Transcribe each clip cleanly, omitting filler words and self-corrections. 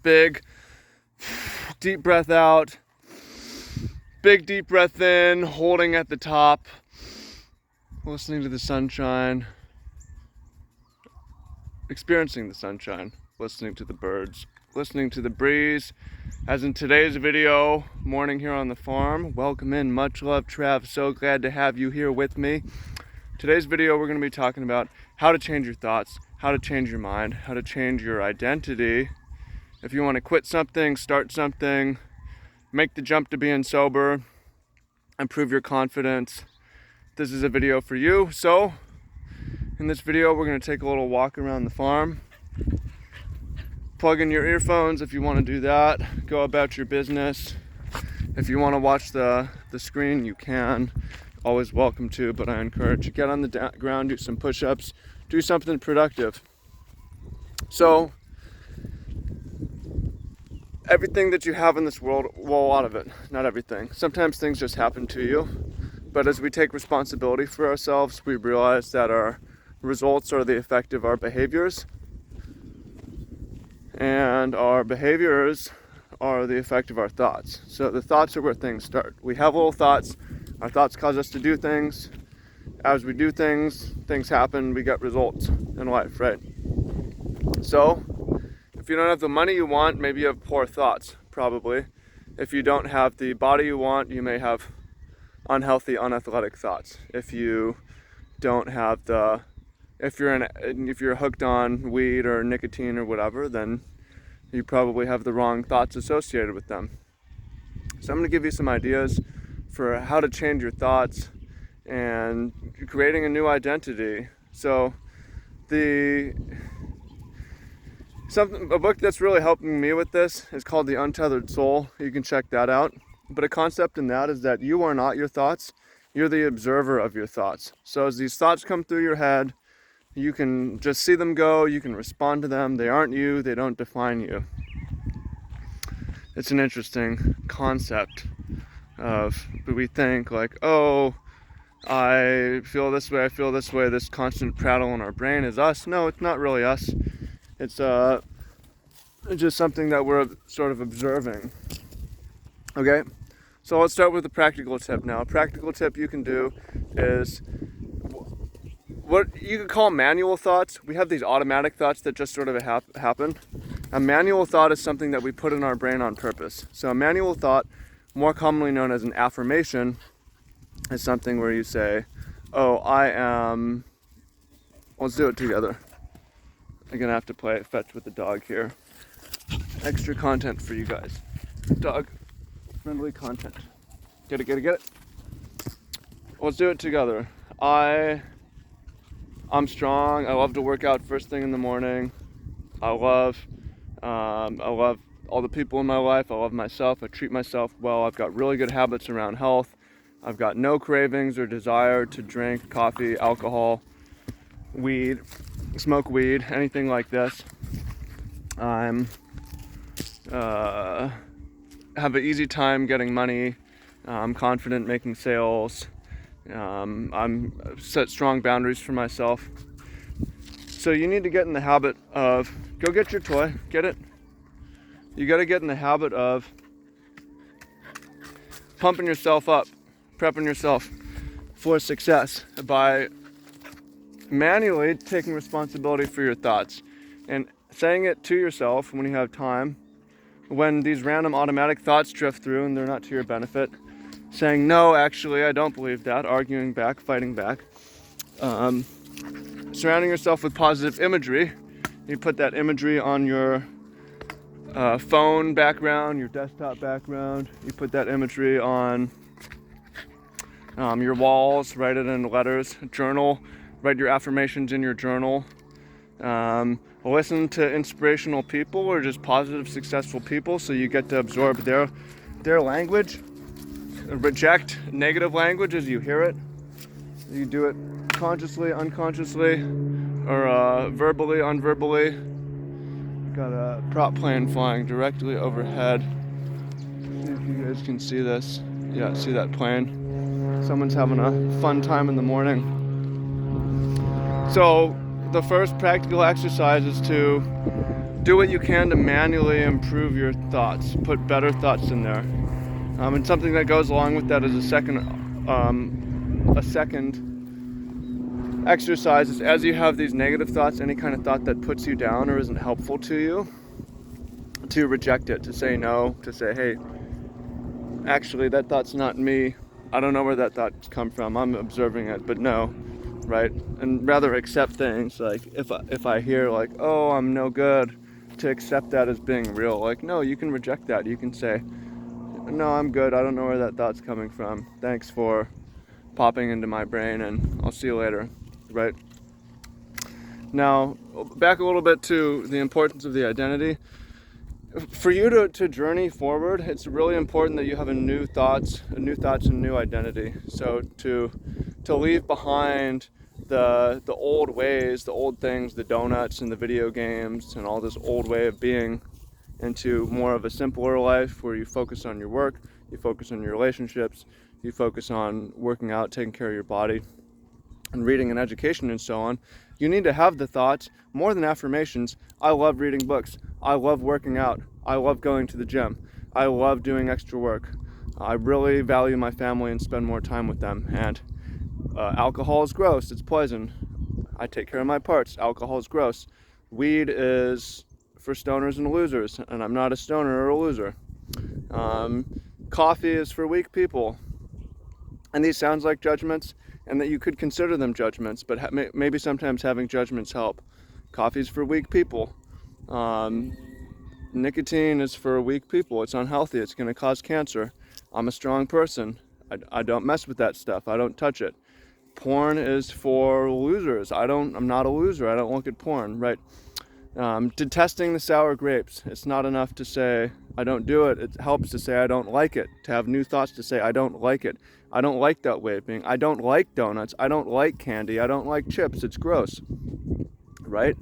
big deep breath out, big deep breath in, holding at the top, listening to the sunshine, experiencing the sunshine, listening to the birds, listening to the breeze. As in today's video, morning here on the farm. Welcome in, much love, Trav. So glad to have you here with me. Today's video, we're going to be talking about how to change your thoughts, how to change your mind, how to change your identity. If you want to quit something, start something, make the jump to being sober, improve your confidence, this is a video for you. So, in this video, we're going to take a little walk around the farm. Plug in your earphones if you want to do that. Go about your business. If you want to watch the screen, you can. Always welcome to, but I encourage you, get on the ground, do some push-ups, do something productive. So, everything that you have in this world, well, a lot of it, not everything. Sometimes things just happen to you, but as we take responsibility for ourselves, we realize that our results are the effect of our behaviors, and our behaviors are the effect of our thoughts. So the thoughts are where things start. We have little thoughts. Our thoughts cause us to do things. As we do things, things happen. We get results in life, right? So if you don't have the money you want, maybe you have poor thoughts, probably. If you don't have the body you want, you may have unhealthy, unathletic thoughts. If you don't have the if you're hooked on weed or nicotine or whatever, then you probably have the wrong thoughts associated with them. So I'm going to give you some ideas for how to change your thoughts and creating a new identity. So a book that's really helping me with this is called The Untethered Soul. You can check that out. But a concept in that is that you are not your thoughts. You're the observer of your thoughts. So as these thoughts come through your head, you can just see them go, you can respond to them. They aren't you, they don't define you. It's an interesting concept of, we think like, oh, I feel this way, this constant prattle in our brain is us. No, it's not really us. It's just something that we're sort of observing. Okay, so let's start with a practical tip now. A practical tip you can do is what you could call manual thoughts. We have these automatic thoughts that just sort of happen. A manual thought is something that we put in our brain on purpose. So a manual thought, more commonly known as an affirmation, is something where you say, oh, let's do it together. I'm gonna have to play fetch with the dog here. Extra content for you guys. Dog friendly content. Get it. Let's do it together. I'm strong. I love to work out first thing in the morning. I love all the people in my life. I love myself. I treat myself well. I've got really good habits around health. I've got no cravings or desire to drink coffee, alcohol, weed, smoke weed, anything like this. I'm have an easy time getting money. I'm confident making sales. I'm set strong boundaries for myself. So you need to get in the habit of, go get your toy, get it. You got to get in the habit of pumping yourself up, prepping yourself for success by manually taking responsibility for your thoughts and saying it to yourself when you have time, when these random automatic thoughts drift through and they're not to your benefit. Saying, no, actually, I don't believe that, arguing back, fighting back. Surrounding yourself with positive imagery. You put that imagery on your phone background, your desktop background. You put that imagery on your walls, write it in letters, journal, write your affirmations in your journal. Listen to inspirational people or just positive, successful people so you get to absorb their language. Reject negative language as you hear it. You do it consciously, unconsciously, or verbally, unverbally. Got a prop plane flying directly overhead. See if you guys can see this. Yeah, see that plane? Someone's having a fun time in the morning. So the first practical exercise is to do what you can to manually improve your thoughts, put better thoughts in there. And something that goes along with that is a second exercise is, as you have these negative thoughts, any kind of thought that puts you down or isn't helpful to you, to reject it, to say no, to say, hey, actually that thought's not me. I don't know where that thought's come from. I'm observing it, but no, right? And rather accept things. Like if I hear like, oh, I'm no good, to accept that as being real. Like, no, you can reject that. You can say, no, I'm good. I don't know where that thought's coming from. Thanks for popping into my brain, and I'll see you later, right? Now, back a little bit to the importance of the identity. For you to journey forward, it's really important that you have a new thoughts and new identity. So to leave behind the old ways, the old things, the donuts and the video games and all this old way of being, into more of a simpler life where you focus on your work, you focus on your relationships, you focus on working out, taking care of your body, and reading and education and so on. You need to have the thoughts, more than affirmations. I love reading books. I love working out. I love going to the gym. I love doing extra work. I really value my family and spend more time with them. And alcohol is gross. It's poison. I take care of my parts. Alcohol is gross. Weed is for stoners and losers, and I'm not a stoner or a loser. Coffee is for weak people. And these sounds like judgments, and that you could consider them judgments, but maybe sometimes having judgments help. Coffee's for weak people. Nicotine is for weak people. It's unhealthy. It's going to cause cancer. I'm a strong person. I don't mess with that stuff. I don't touch it. Porn is for losers. I'm not a loser. I don't look at porn, right? Detesting the sour grapes. It's not enough to say I don't do it. It helps to say I don't like it. To have new thoughts to say I don't like it. I don't like that way of being. I don't like donuts. I don't like candy. I don't like chips. It's gross, right?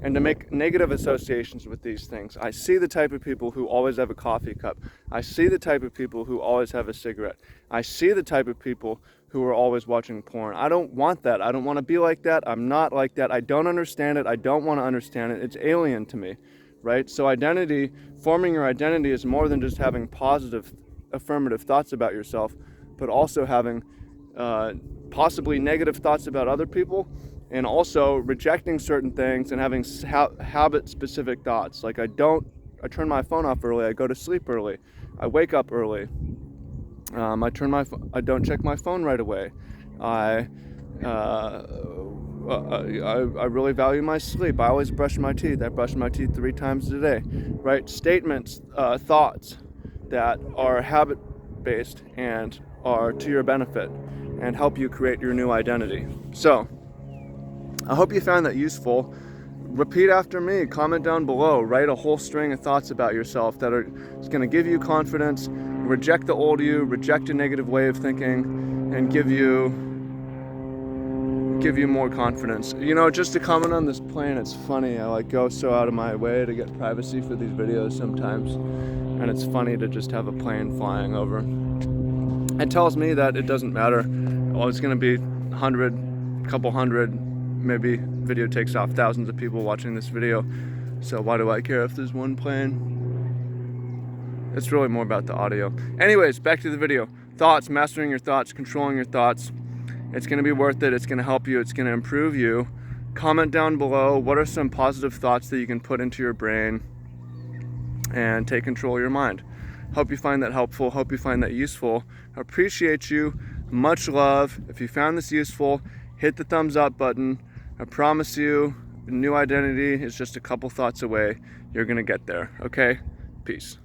And to make negative associations with these things. I see the type of people who always have a coffee cup. I see the type of people who always have a cigarette. I see the type of people who are always watching porn. I don't want that. I don't want to be like that. I'm not like that. I don't understand it. I don't want to understand it. It's alien to me, right? So identity, forming your identity is more than just having positive, affirmative thoughts about yourself, but also having possibly negative thoughts about other people, and also rejecting certain things and having habit-specific thoughts. Like I turn my phone off early. I go to sleep early. I wake up early. I don't check my phone right away. I really value my sleep. I always brush my teeth. I brush my teeth 3 times a day, right? Statements, thoughts that are habit-based and are to your benefit and help you create your new identity. So, I hope you found that useful. Repeat after me, comment down below, write a whole string of thoughts about yourself that are going to give you confidence, reject the old you, reject a negative way of thinking, and give you more confidence. You know, just to comment on this plane, it's funny, I go so out of my way to get privacy for these videos sometimes, and it's funny to just have a plane flying over. It tells me that it doesn't matter. Well, it's going to be 100, couple hundred, maybe video takes off, thousands of people watching this video, so why do I care if there's one plane? It's really more about the audio. Anyways, back to the video. Thoughts, mastering your thoughts, controlling your thoughts. It's going to be worth it. It's going to help you. It's going to improve you. Comment down below, what are some positive thoughts that you can put into your brain and take control of your mind. Hope you find that helpful. Hope you find that useful. Appreciate you. Much love. If you found this useful, hit the thumbs up button. I promise you, new identity is just a couple thoughts away. You're going to get there. Okay? Peace.